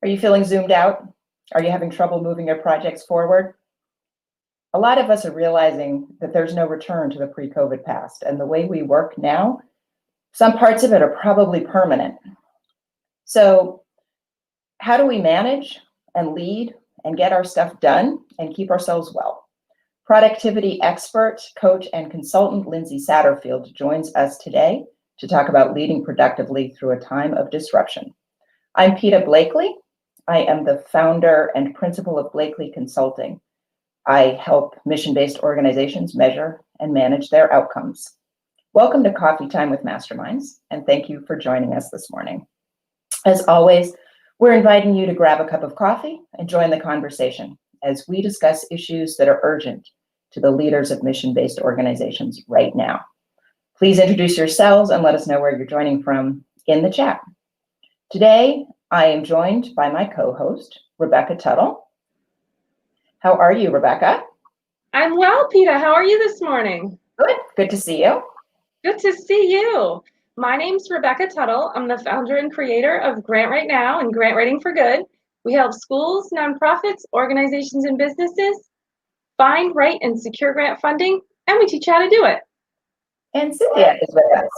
Are you feeling zoomed out? Are you having trouble moving your projects forward? A lot of us are realizing that there's no return to the pre-COVID past, and the way we work now, some parts of it are probably permanent. So how do we manage and lead and get our stuff done and keep ourselves well? Productivity expert, coach, and consultant Lindsay Satterfield joins us today to talk about leading productively through a time of disruption. I'm Peta Blakely. I am the founder and principal of Blakely Consulting. I help mission-based organizations measure and manage their outcomes. Welcome to Coffee Time with Masterminds, and thank you for joining us this morning. As always, we're inviting you to grab a cup of coffee and join the conversation as we discuss issues that are urgent to the leaders of mission-based organizations right now. Please introduce yourselves and let us know where you're joining from in the chat. Today, I am joined by my co-host, Rebecca Tuttle. How are you, Rebecca? I'm well, Peta. How are you this morning? Good to see you. Good to see you. My name's Rebecca Tuttle. I'm the founder and creator of Grant Right Now and Grant Writing for Good. We help schools, nonprofits, organizations, and businesses find, write, and secure grant funding, and we teach you how to do it. And Cynthia is with us.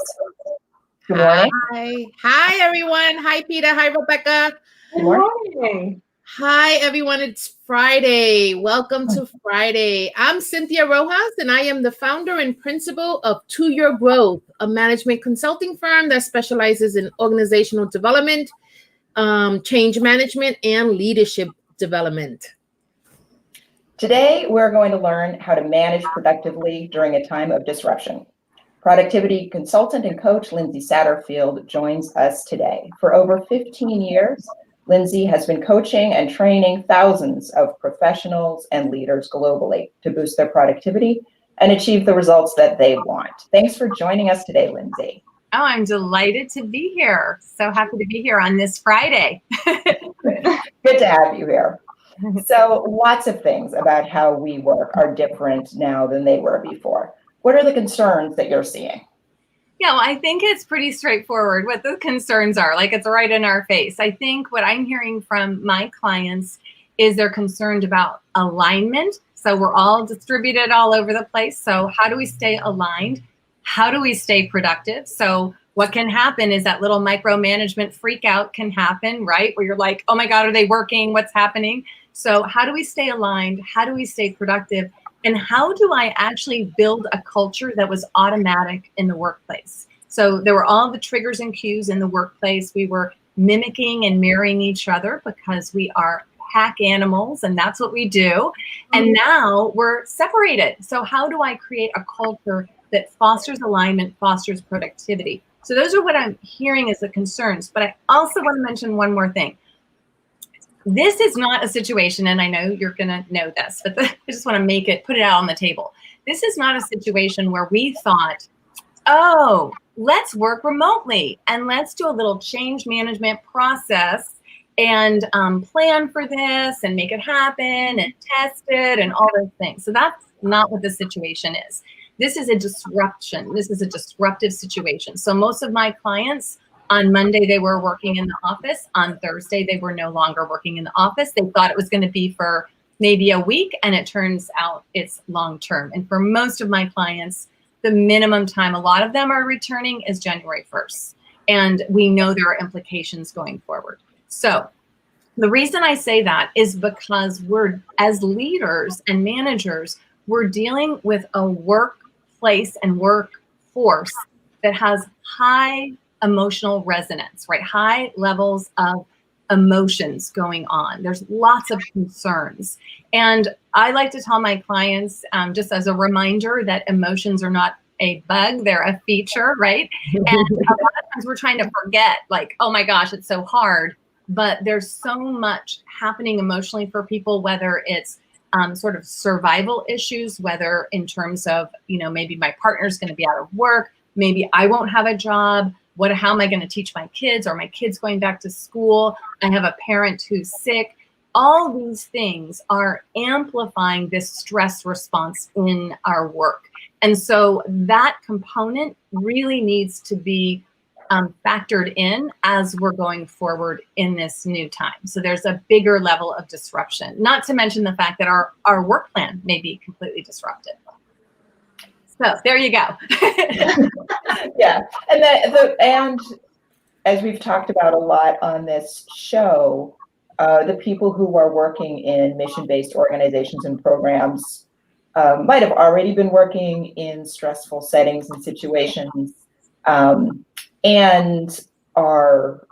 Good morning. Hi, everyone. Hi, Peta. Hi, Rebecca. Good morning. Hi, everyone. It's Friday. Welcome to Friday. I'm Cynthia Rojas, and I am the founder and principal of To Your Growth, a management consulting firm that specializes in organizational development, change management, and leadership development. Today, we're going to learn how to manage productively during a time of disruption. Productivity consultant and coach Lindsay Satterfield joins us today. For over 15 years, Lindsay has been coaching and training thousands of professionals and leaders globally to boost their productivity and achieve the results that they want. Thanks for joining us today, Lindsay. Oh, I'm delighted to be here. So happy to be here on this Friday. Good to have you here. So lots of things about how we work are different now than they were before. What are the concerns that you're seeing? Yeah, well, I think it's pretty straightforward what the concerns are. Like, it's right in our face. I think what I'm hearing from my clients is they're concerned about alignment. So we're all distributed all over the place. So how do we stay aligned? How do we stay productive? So what can happen is that little micromanagement freak out can happen, right? Where you're like, oh my God, are they working? What's happening? So how do we stay aligned? How do we stay productive? And how do I actually build a culture that was automatic in the workplace? So there were all the triggers and cues in the workplace. We were mimicking and mirroring each other because we are pack animals and that's what we do. And now we're separated. So how do I create a culture that fosters alignment, fosters productivity? So those are what I'm hearing as the concerns. But I also want to mention one more thing. This is not a situation, and I know you're going to know this, but I just want to put it out on the table. This is not a situation where we thought, oh, let's work remotely and let's do a little change management process and plan for this and make it happen and test it and all those things. So that's not what the situation is. This is a disruption. This is a disruptive situation. So most of my clients, on Monday, they were working in the office. On Thursday, they were no longer working in the office. They thought it was going to be for maybe a week, and it turns out it's long-term. And for most of my clients, the minimum time a lot of them are returning is January 1st. And we know there are implications going forward. So the reason I say that is because we're, as leaders and managers, we're dealing with a workplace and workforce that has high emotional resonance, right? High levels of emotions going on. There's lots of concerns. And I like to tell my clients, just as a reminder, that emotions are not a bug, they're a feature, right? And a lot of times we're trying to forget, like, oh my gosh, it's so hard. But there's so much happening emotionally for people, whether it's sort of survival issues, whether in terms of, maybe my partner's going to be out of work, maybe I won't have a job. How am I going to teach my kids? Are my kids going back to school? I have a parent who's sick. All these things are amplifying this stress response in our work. And so that component really needs to be factored in as we're going forward in this new time. So there's a bigger level of disruption, not to mention the fact that our work plan may be completely disrupted. So there you go. Yeah, and as we've talked about a lot on this show, the people who are working in mission-based organizations and programs might have already been working in stressful settings and situations, and are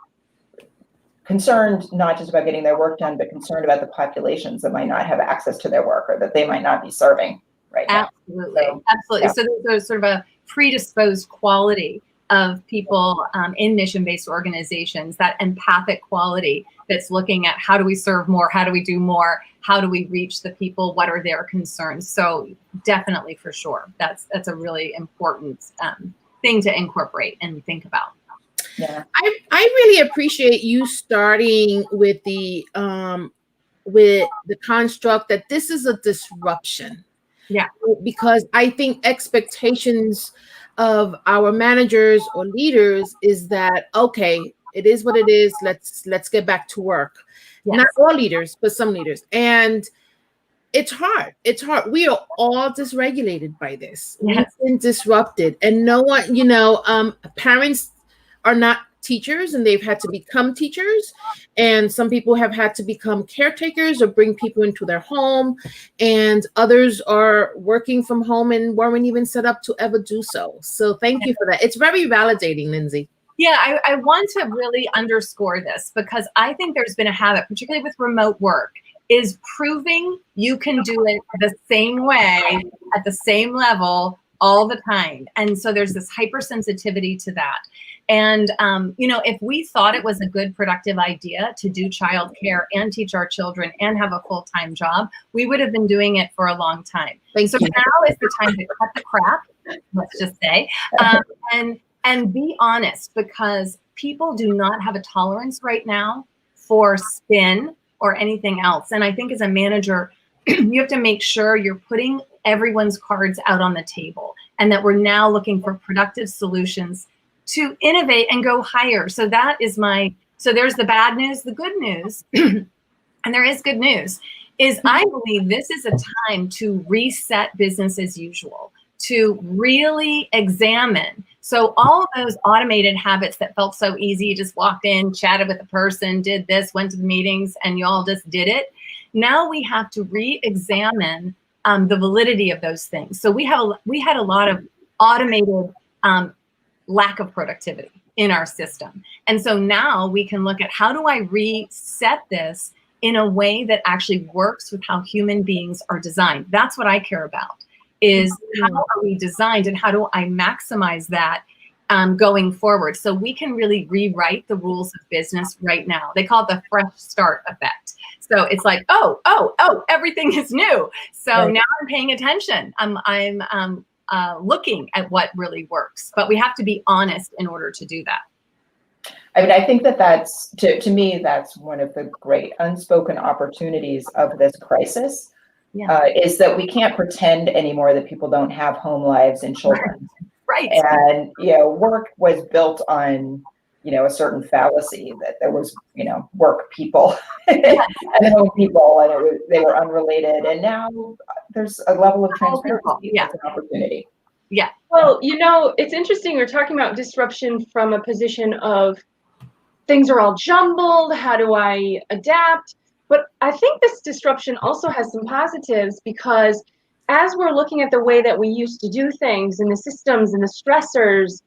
concerned not just about getting their work done, but concerned about the populations that might not have access to their work or that they might not be serving right now. Absolutely, So, absolutely. yeah. So there's sort of a predisposed quality of people in mission-based organizations, that empathic quality that's looking at how do we serve more, how do we do more, how do we reach the people, what are their concerns. So definitely, for sure, that's a really important thing to incorporate and think about. Yeah. I really appreciate you starting with the construct that this is a disruption. Yeah. Because I think expectations of our managers or leaders is that, okay, it is what it is. Let's get back to work. Yes. Not all leaders, but some leaders. And it's hard. It's hard. We are all dysregulated by this. Yes. We've been disrupted. And no one, parents are not teachers and they've had to become teachers. And some people have had to become caretakers or bring people into their home. And others are working from home and weren't even set up to ever do so. So thank you for that. It's very validating, Lindsay. Yeah, I want to really underscore this because I think there's been a habit, particularly with remote work, is proving you can do it the same way at the same level all the time. And so there's this hypersensitivity to that. And, if we thought it was a good, productive idea to do childcare and teach our children and have a full-time job, we would have been doing it for a long time. So now is the time to cut the crap, let's just say, and be honest, because people do not have a tolerance right now for spin or anything else. And I think as a manager, you have to make sure you're putting everyone's cards out on the table and that we're now looking for productive solutions to innovate and go higher. So so there's the bad news, the good news, and there is good news, is I believe this is a time to reset business as usual, to really examine. So all of those automated habits that felt so easy, you just walked in, chatted with a person, did this, went to the meetings, and you all just did it. Now we have to re-examine the validity of those things. So we had a lot of automated lack of productivity in our system. And so now we can look at how do I reset this in a way that actually works with how human beings are designed. That's what I care about, is how are we designed and how do I maximize that going forward? So we can really rewrite the rules of business right now. They call it the fresh start effect. So it's like, oh, everything is new. So now I'm paying attention. I'm looking at what really works, but we have to be honest in order to do that. I mean, I think that's, to me, that's one of the great unspoken opportunities of this crisis, is that we can't pretend anymore that people don't have home lives and children. Right. And, work was built on, a certain fallacy that there was, work people and home people, and they were unrelated. And now there's a level of transparency. Yeah. It's an opportunity. Yeah. Well, it's interesting. We're talking about disruption from a position of things are all jumbled. How do I adapt? But I think this disruption also has some positives, because as we're looking at the way that we used to do things and the systems and the stressors,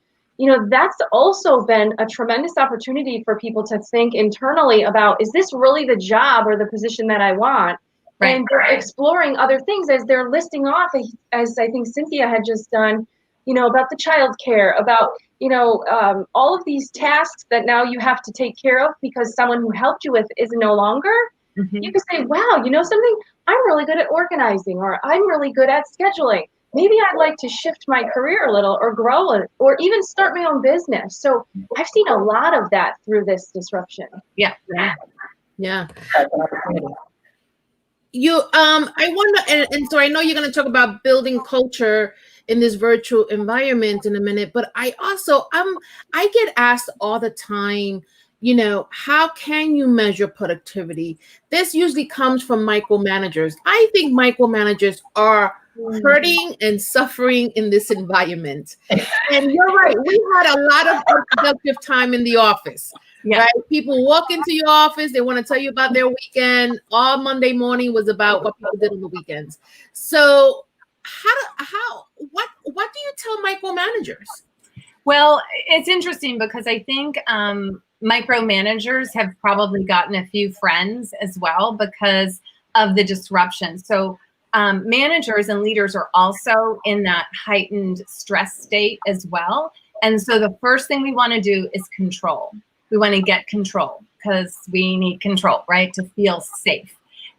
that's also been a tremendous opportunity for people to think internally about, is this really the job or the position that I want? Right. And they're exploring other things as they're listing off, as I think Cynthia had just done, about the child care, about, all of these tasks that now you have to take care of because someone who helped you with is no longer. Mm-hmm. You can say, wow, something, I'm really good at organizing, or I'm really good at scheduling. Maybe I'd like to shift my career a little, or grow it, or even start my own business. So I've seen a lot of that through this disruption. Yeah. Yeah. That's an opportunity. I wonder, and so I know you're going to talk about building culture in this virtual environment in a minute, but I get asked all the time, how can you measure productivity? This usually comes from micromanagers. I think micromanagers are hurting and suffering in this environment. And you're right, we had a lot of unproductive time in the office. Yeah. Right? People walk into your office, they want to tell you about their weekend. All Monday morning was about what people did on the weekends. So what do you tell micromanagers? Well, it's interesting because I think micromanagers have probably gotten a few friends as well because of the disruption. So managers and leaders are also in that heightened stress state as well. And so the first thing we want to do is control. We want to get control because we need control, right? To feel safe.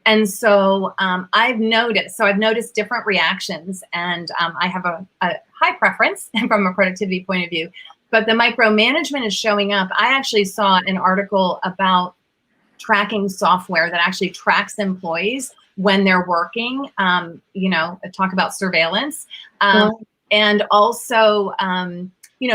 And so I've noticed different reactions, and I have a high preference from a productivity point of view, but the micromanagement is showing up. I actually saw an article about tracking software that actually tracks employees when they're working, talk about surveillance, and also,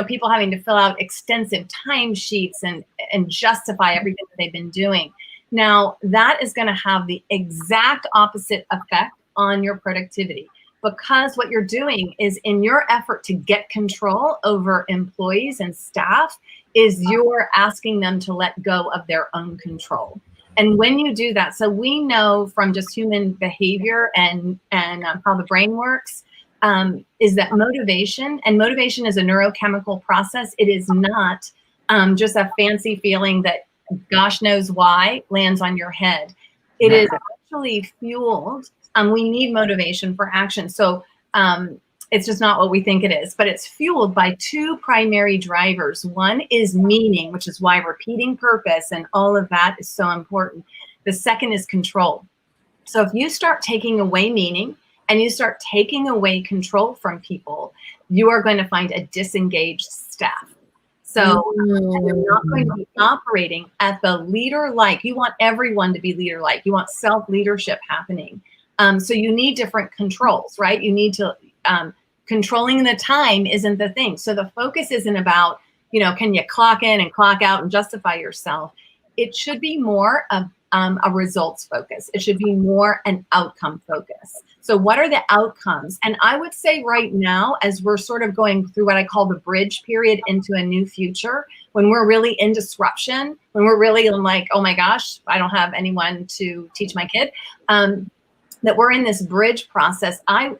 people having to fill out extensive timesheets and justify everything that they've been doing. Now, that is going to have the exact opposite effect on your productivity, because what you're doing is, in your effort to get control over employees and staff, is you're asking them to let go of their own control. And when you do that, so we know from just human behavior and how the brain works, is that motivation is a neurochemical process. It is not just a fancy feeling that gosh knows why lands on your head. It is actually fueled. We need motivation for action. So it's just not what we think it is, but it's fueled by two primary drivers. One is meaning, which is why repeating purpose and all of that is so important. The second is control. So if you start taking away meaning and you start taking away control from people, you are going to find a disengaged staff. So you're not going to be operating at the leader-like. You want everyone to be leader-like. You want self-leadership happening. So you need different controls, right? You need to, controlling the time isn't the thing. So the focus isn't about, can you clock in and clock out and justify yourself? It should be more of a results focus. It should be more an outcome focus. So what are the outcomes? And I would say right now, as we're sort of going through what I call the bridge period into a new future, when we're really in disruption, when we're really like, oh my gosh, I don't have anyone to teach my kid, that we're in this bridge process. I'm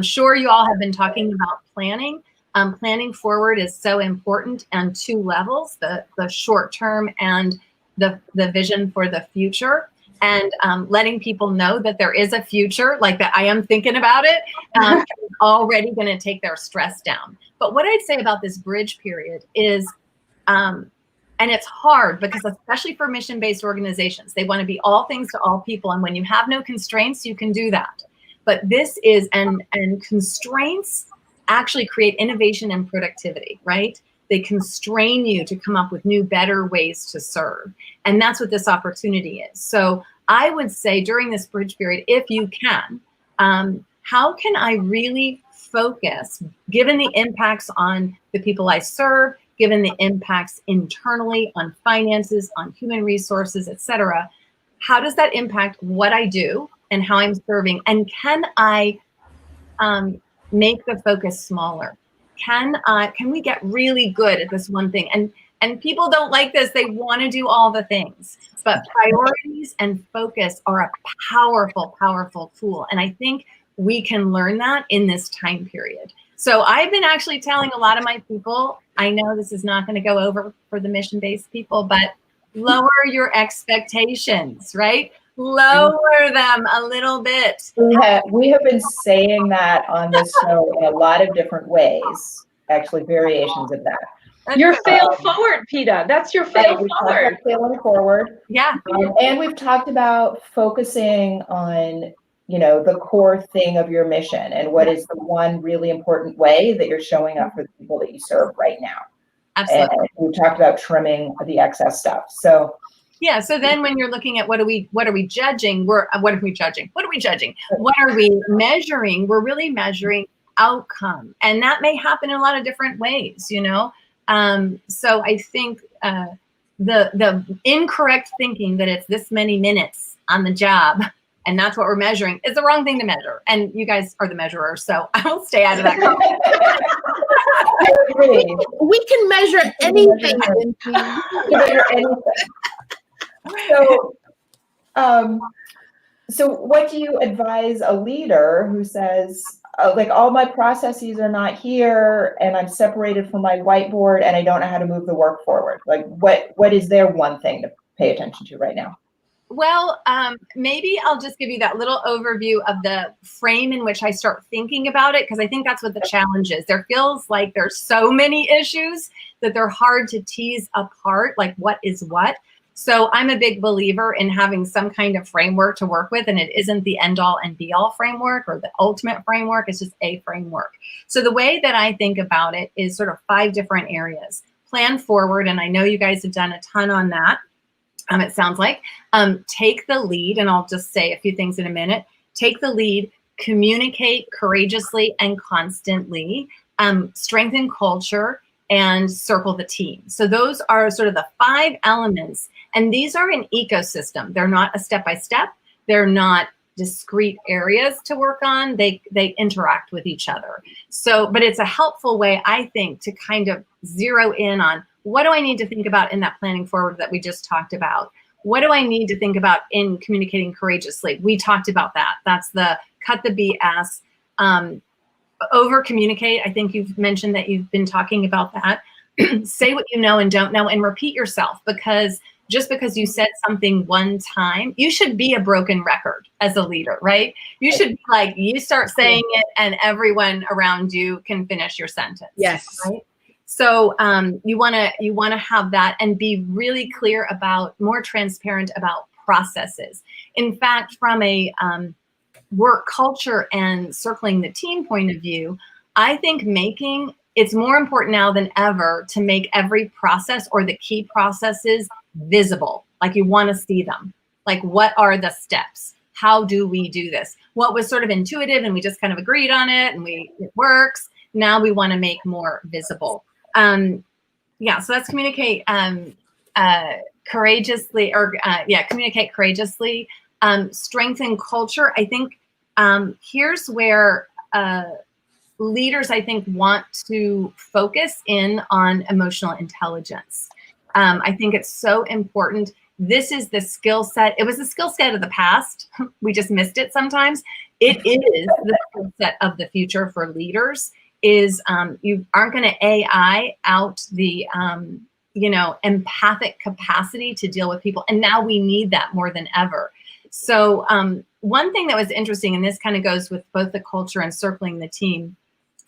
sure you all have been talking about planning. Planning forward is so important on two levels, the short term and the vision for the future. And letting people know that there is a future, like that I am thinking about it, is already going to take their stress down. But what I'd say about this bridge period is, and it's hard because especially for mission-based organizations, they want to be all things to all people. And when you have no constraints, you can do that. But this is, and constraints actually create innovation and productivity, right? They constrain you to come up with new, better ways to serve. And that's what this opportunity is. So I would say during this bridge period, if you can, how can I really focus, given the impacts on the people I serve, given the impacts internally on finances, on human resources, et cetera, how does that impact what I do and how I'm serving? And can I make the focus smaller? Can we get really good at this one thing? And people don't like this. They want to do all the things. But priorities and focus are a powerful, powerful tool. And I think we can learn that in this time period. So I've been actually telling a lot of my people, I know this is not going to go over for the mission-based people, but lower your expectations, right? Lower them a little bit. We have been saying that on this show in a lot of different ways, actually variations of that. Your fail forward, PETA. That's your fail forward. Failing forward. Yeah. And we've talked about focusing on, the core thing of your mission and what is the one really important way that you're showing up for the people that you serve right now. Absolutely. And we talked about trimming the excess stuff. So yeah. So then when you're looking at what are we judging? What are we judging? What are we measuring? We're really measuring outcome. And that may happen in a lot of different ways, you know? So I think the incorrect thinking that it's this many minutes on the job and that's what we're measuring is the wrong thing to measure. And you guys are the measurer, so I will stay out of that. I agree. We can measure anything. We can measure anything. So what do you advise a leader who says, like, all my processes are not here and I'm separated from my whiteboard and I don't know how to move the work forward? Like, what is their one thing to pay attention to right now? Well, maybe I'll just give you that little overview of the frame in which I start thinking about it, because I think that's what the challenge is. There feels like there's so many issues that they're hard to tease apart, like what is what. So I'm a big believer in having some kind of framework to work with, and it isn't the end all and be all framework or the ultimate framework. It's just a framework. So the way that I think about it is sort of 5 different areas. Plan forward, and I know you guys have done a ton on that. It sounds like. Take the lead, and I'll just say a few things in a minute. Take the lead, communicate courageously and constantly, strengthen culture, and circle the team. So those are sort of the 5 elements, and these are an ecosystem. They're not a step-by-step. They're not discrete areas to work on. They interact with each other. So, but it's a helpful way, I think, to kind of zero in on what do I need to think about in that planning forward that we just talked about? What do I need to think about in communicating courageously? We talked about that. That's the cut the BS. Over communicate. I think you've mentioned that you've been talking about that. Say what you know and don't know, and repeat yourself, because just because you said something one time, you should be a broken record as a leader, right? You should be like, you start saying it and everyone around you can finish your sentence. Yes. Right? So you want to have that and be really clear about, more transparent about processes. In fact, from a work culture and circling the team point of view, I think it's more important now than ever to make every process or the key processes visible. Like, you want to see them. Like, what are the steps? How do we do this? What was sort of intuitive and we just kind of agreed on it and it works. Now we want to make more visible. Yeah, so that's communicate courageously, or communicate courageously. Strengthen culture. I think here's where leaders, I think, want to focus in on emotional intelligence. I think it's so important. This is the skill set. It was the skill set of the past. We just missed it sometimes. It is the skill set of the future for leaders. Is you aren't going to AI out the empathic capacity to deal with people, and now we need that more than ever. So one thing that was interesting, and this kind of goes with both the culture and circling the team,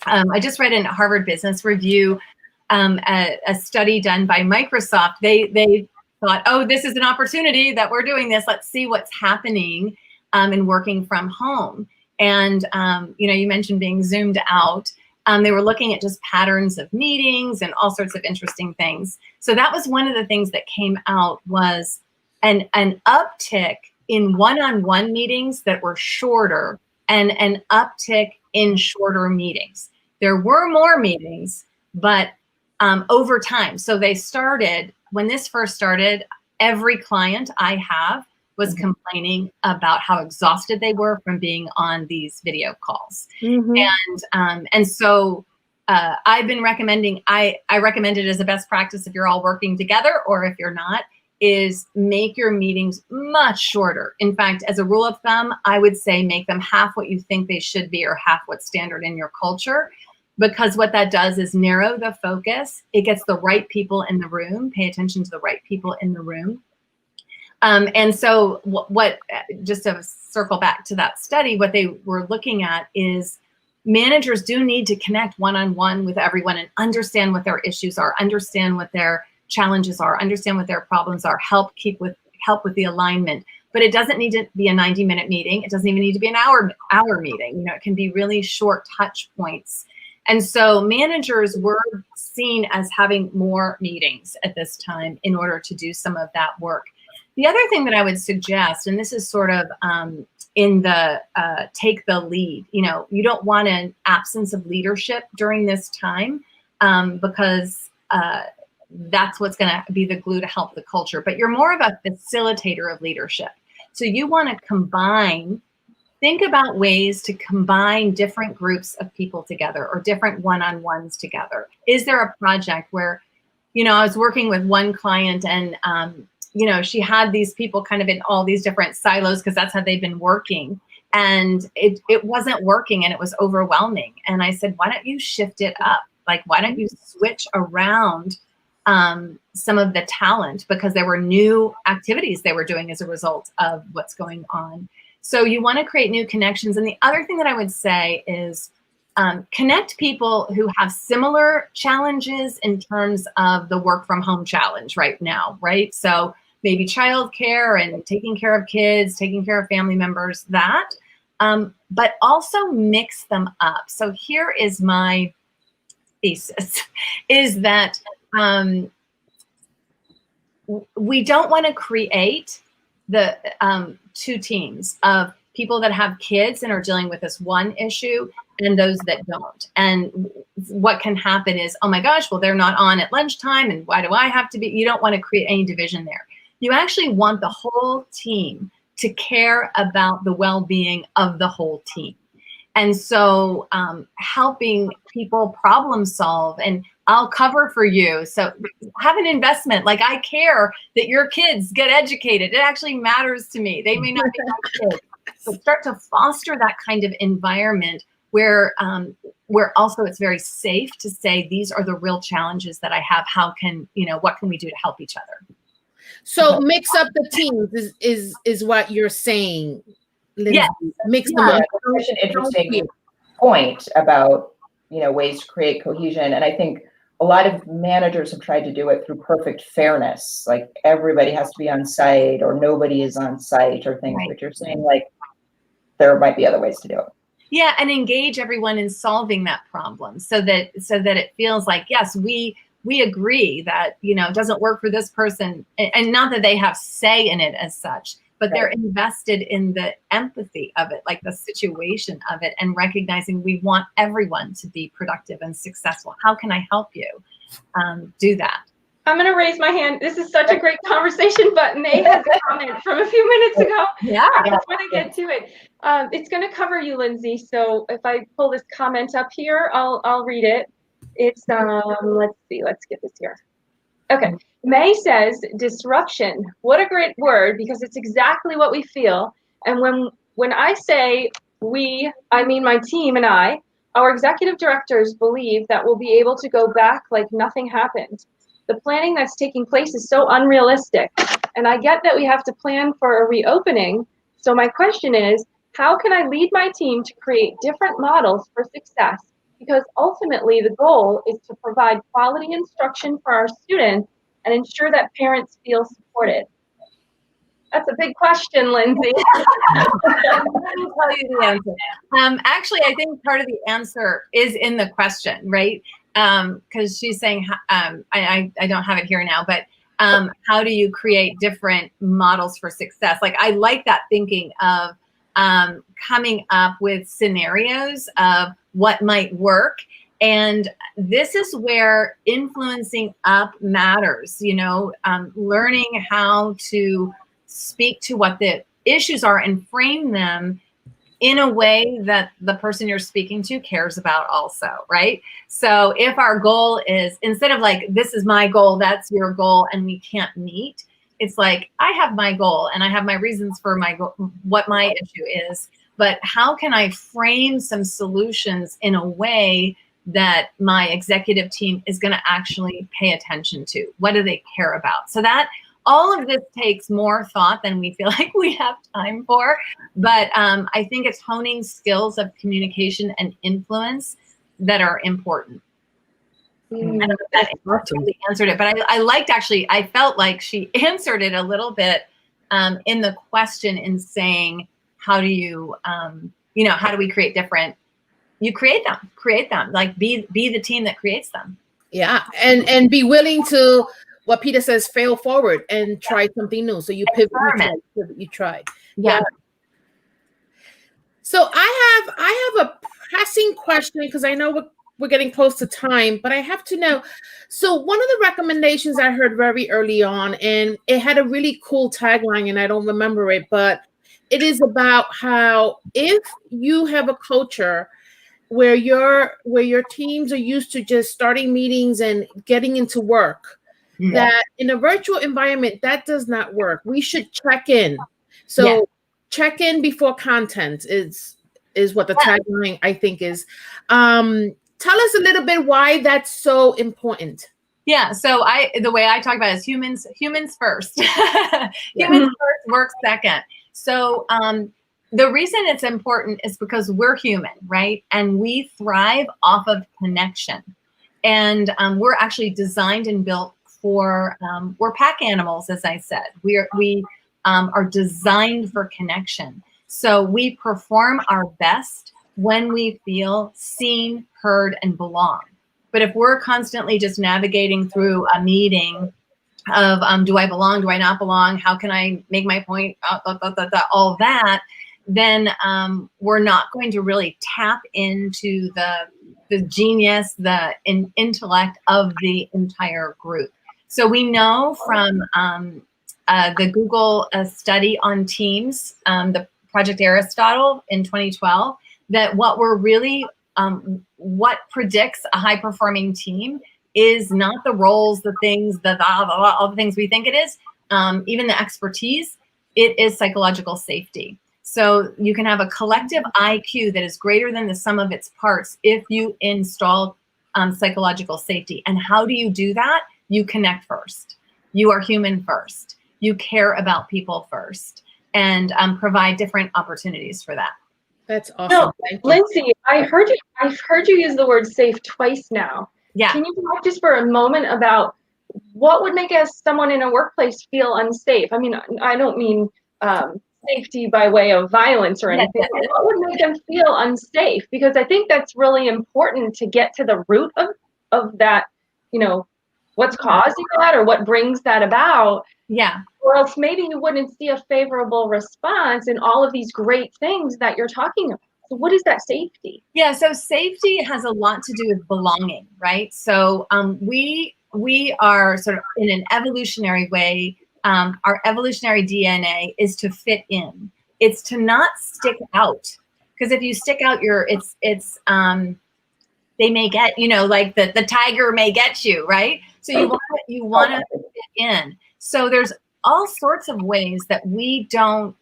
I just read in Harvard Business Review a study done by Microsoft. They thought, oh, this is an opportunity that we're doing this. Let's see what's happening in working from home. And you mentioned being zoomed out. They were looking at just patterns of meetings and all sorts of interesting things. So that was one of the things that came out, was an uptick in one-on-one meetings that were shorter and an uptick in shorter meetings. There were more meetings, but over time. So they started, when this first started, every client I have was complaining about how exhausted they were from being on these video calls. And so I've been recommending, I recommend it as a best practice if you're all working together, or if you're not, is make your meetings much shorter. In fact, as a rule of thumb, I would say make them half what you think they should be or half what's standard in your culture, because what that does is narrow the focus. It gets the right people in the room, pay attention to the right people in the room. And so what, just to circle back to that study, what they were looking at is managers do need to connect one-on-one with everyone and understand what their issues are, understand what their challenges are, understand what their problems are, help with the alignment. But it doesn't need to be a 90-minute meeting. It doesn't even need to be an hour meeting. It can be really short touch points. And so managers were seen as having more meetings at this time in order to do some of that work. The other thing that I would suggest, and this is sort of in the take the lead, you don't want an absence of leadership during this time because that's what's going to be the glue to help the culture. But you're more of a facilitator of leadership. So you want to think about ways to combine different groups of people together or different one-on-ones together. Is there a project where, I was working with one client and, she had these people kind of in all these different silos because that's how they've been working. And it wasn't working and it was overwhelming. And I said, why don't you shift it up? Like, why don't you switch around some of the talent, because there were new activities they were doing as a result of what's going on. So you want to create new connections. And the other thing that I would say is connect people who have similar challenges in terms of the work from home challenge right now, right? So maybe childcare and taking care of kids, taking care of family members, but also mix them up. So here is my thesis, is that we don't want to create the two teams of people that have kids and are dealing with this one issue and those that don't. And what can happen is, oh my gosh, well, they're not on at lunchtime and why do I have to be? You don't want to create any division there. You actually want the whole team to care about the well-being of the whole team. And so helping people problem solve, and I'll cover for you. So have an investment. Like, I care that your kids get educated. It actually matters to me. They may not be my kids, but start to foster that kind of environment where also it's very safe to say, these are the real challenges that I have. What can we do to help each other? So mix up the teams is what you're saying, Lindsay. Yes. Mix them up. Such an interesting point about, ways to create cohesion. And I think a lot of managers have tried to do it through perfect fairness. Like, everybody has to be on site or nobody is on site or things, Right. But you're saying, like, there might be other ways to do it. Yeah, and engage everyone in solving that problem so that it feels like, yes, we agree that, it doesn't work for this person, and not that they have say in it as such, but they're invested in the empathy of it, like the situation of it, and recognizing we want everyone to be productive and successful. How can I help you do that? I'm going to raise my hand. This is such a great conversation, but Nate has a comment from a few minutes ago. Yeah. I just want to get to it. It's going to cover you, Lindsay. So if I pull this comment up here, I'll read it. It's, let's see, let's get this here. Okay. May says, disruption. What a great word, because it's exactly what we feel. And when I say we, I mean my team and I, our executive directors believe that we'll be able to go back like nothing happened. The planning that's taking place is so unrealistic. And I get that we have to plan for a reopening. So my question is, how can I lead my team to create different models for success? Because ultimately the goal is to provide quality instruction for our students and ensure that parents feel supported. That's a big question, Lindsay. Let me tell you the answer. Actually, I think part of the answer is in the question, right? Because she's saying, I don't have it here now, but how do you create different models for success? Like, I like that thinking of coming up with scenarios of what might work. And this is where influencing up matters, learning how to speak to what the issues are and frame them in a way that the person you're speaking to cares about also, right? So if our goal is, instead of like, this is my goal, that's your goal, and we can't meet, it's like, I have my goal and I have my reasons for my goal, what my issue is, but how can I frame some solutions in a way that my executive team is going to actually pay attention to? What do they care about? So that all of this takes more thought than we feel like we have time for. But I think it's honing skills of communication and influence that are important. I don't know if that totally answered it, but I liked, actually, I felt like she answered it a little bit in the question in saying, how do you, how do we create different, you create them, like be the team that creates them. Yeah. And be willing to what Peter says, fail forward and try something new. So you pivot, you try. Yeah. So I have a pressing question because I know we're getting close to time, but I have to know. So one of the recommendations I heard very early on, and it had a really cool tagline, and I don't remember it, but it is about how if you have a culture where your teams are used to just starting meetings and getting into work, that in a virtual environment, that does not work. We should check in. So check in before content is what the tagline I think is. Tell us a little bit why that's so important. Yeah. So the way I talk about it is humans first. Humans first, work second. So the reason it's important is because we're human, right? And we thrive off of connection. And we're actually designed and built for, we're pack animals, as I said. We are designed for connection. So we perform our best when we feel seen, heard, and belong. But if we're constantly just navigating through a meeting of do I belong, do I not belong, how can I make my point, all that, then we're not going to really tap into the genius, the intellect of the entire group. So we know from the Google study on teams, the Project Aristotle in 2012, that what we're really, what predicts a high-performing team is not the roles, the things, all the things we think it is, even the expertise, it is psychological safety. So you can have a collective IQ that is greater than the sum of its parts if you install psychological safety. And how do you do that? You connect first. You are human first. You care about people first, and provide different opportunities for that. That's awesome. No, Lindsay, I've heard you use the word safe twice now. Yeah. Can you talk just for a moment about what would make someone in a workplace feel unsafe? I mean, I don't mean safety by way of violence or anything. Yes. What would make them feel unsafe? Because I think that's really important to get to the root of that, what's causing that or what brings that about. Yeah. Or else maybe you wouldn't see a favorable response in all of these great things that you're talking about. So what is that safety? Yeah, so safety has a lot to do with belonging, right? So we are sort of in an evolutionary way, our evolutionary DNA is to fit in. It's to not stick out. Because if you stick out, they may get, like the tiger may get you, right? So you want to fit in. So there's all sorts of ways that we don't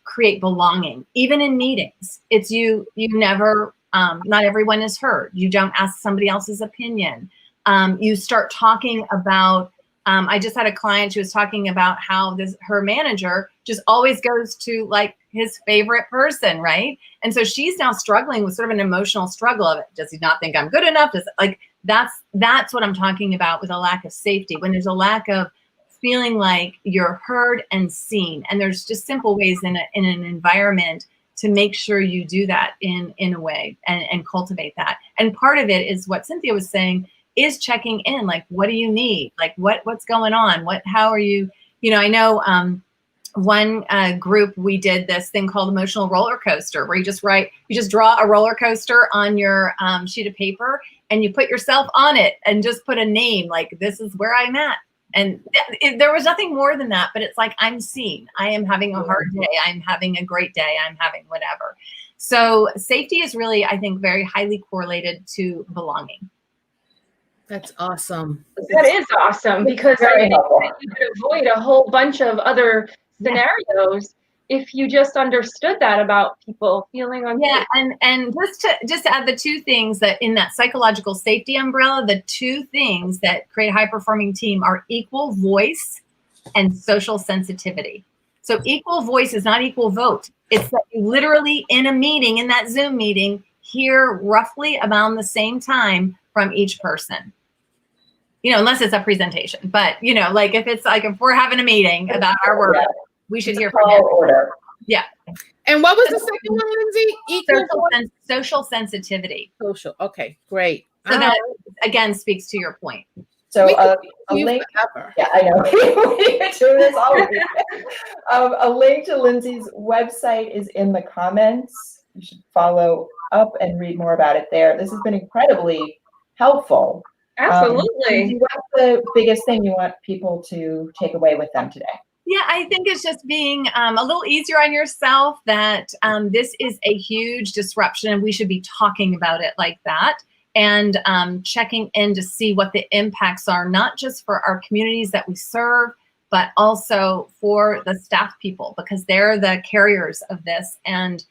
create belonging, even in meetings. It's you never, not everyone is heard. You don't ask somebody else's opinion. You start talking about, I just had a client who was talking about how her manager just always goes to like his favorite person, right? And so she's now struggling with sort of an emotional struggle of it. Does he not think I'm good enough? That's what I'm talking about with a lack of safety. When there's a lack of feeling like you're heard and seen. And there's just simple ways in an environment to make sure you do that in a way and cultivate that. And part of it is what Cynthia was saying, is checking in, like, what do you need? Like, what's going on? How are you? I know one group, we did this thing called emotional roller coaster, where you just draw a roller coaster on your sheet of paper and you put yourself on it and just put a name, like, this is where I'm at. And there was nothing more than that, but it's like, I'm seen. I am having a hard day. I'm having a great day. I'm having whatever. So safety is really, I think, very highly correlated to belonging. That's awesome. That is awesome, because I think that you could avoid a whole bunch of other scenarios if you just understood that about people feeling unsafe. Yeah, and just to add the two things that in that psychological safety umbrella, the two things that create a high-performing team are equal voice and social sensitivity. So equal voice is not equal vote. It's that you literally in a meeting, in that Zoom meeting, hear roughly around the same time from each person. Unless it's a presentation, but like if we're having a meeting about our work, we should hear from everyone. Yeah. And what was the second one, Lindsay? Social sensitivity. Social. Okay, great. So that again speaks to your point. So We could a do link. forever. Yeah, I know. We could do this all week. A link to Lindsay's website is in the comments. You should follow up and read more about it there. This has been incredibly helpful. Absolutely. Lindsay, what's the biggest thing you want people to take away with them today? Yeah, I think it's just being a little easier on yourself, that this is a huge disruption and we should be talking about it like that, and checking in to see what the impacts are, not just for our communities that we serve, but also for the staff people, because they're the carriers of this, and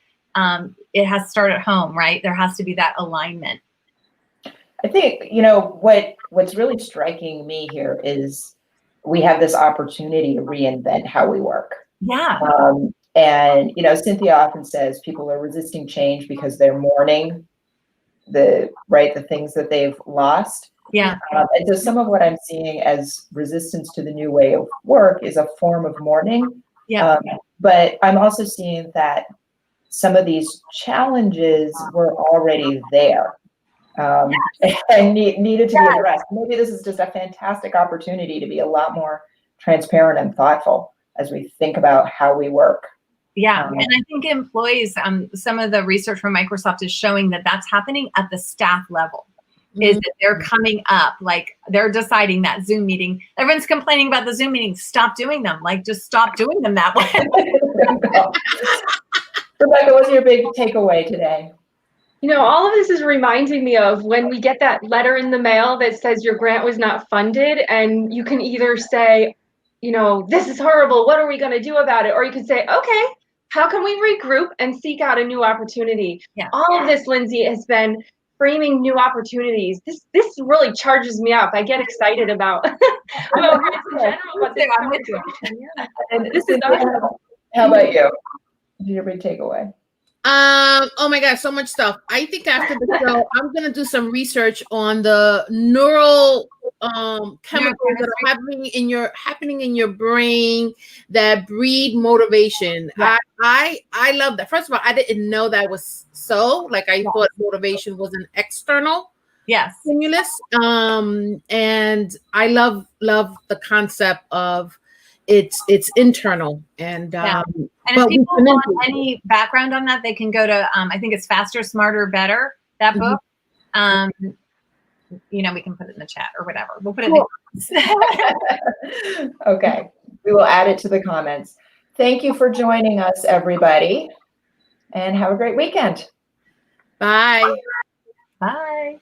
it has to start at home, right? There has to be that alignment. I think, what's really striking me here is we have this opportunity to reinvent how we work. Yeah. And Cynthia often says people are resisting change because they're mourning the things that they've lost. Yeah. And so some of what I'm seeing as resistance to the new way of work is a form of mourning. Yeah. But I'm also seeing that some of these challenges were already there. And needed to be addressed. Maybe this is just a fantastic opportunity to be a lot more transparent and thoughtful as we think about how we work. Yeah, and I think employees, some of the research from Microsoft is showing that that's happening at the staff level. Is that they're coming up, like they're deciding that Zoom meeting. Everyone's complaining about the Zoom meetings. Stop doing them. Like, just stop doing them that way. Rebecca, what's your big takeaway today? All of this is reminding me of when we get that letter in the mail that says your grant was not funded, and you can either say, this is horrible, what are we going to do about it? Or you could say, okay, how can we regroup and seek out a new opportunity? Yeah. All of this, Lindsay, has been framing new opportunities. This really charges me up. I get excited about grants in general. But this I'm with you. And This is awesome. How about you? Your big takeaway? Oh my God, so much stuff. I think after the show, I'm gonna do some research on the neural chemicals that are happening in your brain that breed motivation. Yeah. I love that. First of all, I didn't know that was so. Like, I thought motivation was an external stimulus. And I love the concept of it's internal. And and if people want any background on that, they can go to I think it's Faster, Smarter, Better, that book. We can put it in the chat or whatever. We'll put it in the comments. Okay, we will add it to the comments. Thank you for joining us, everybody, and have a great weekend. Bye. Bye.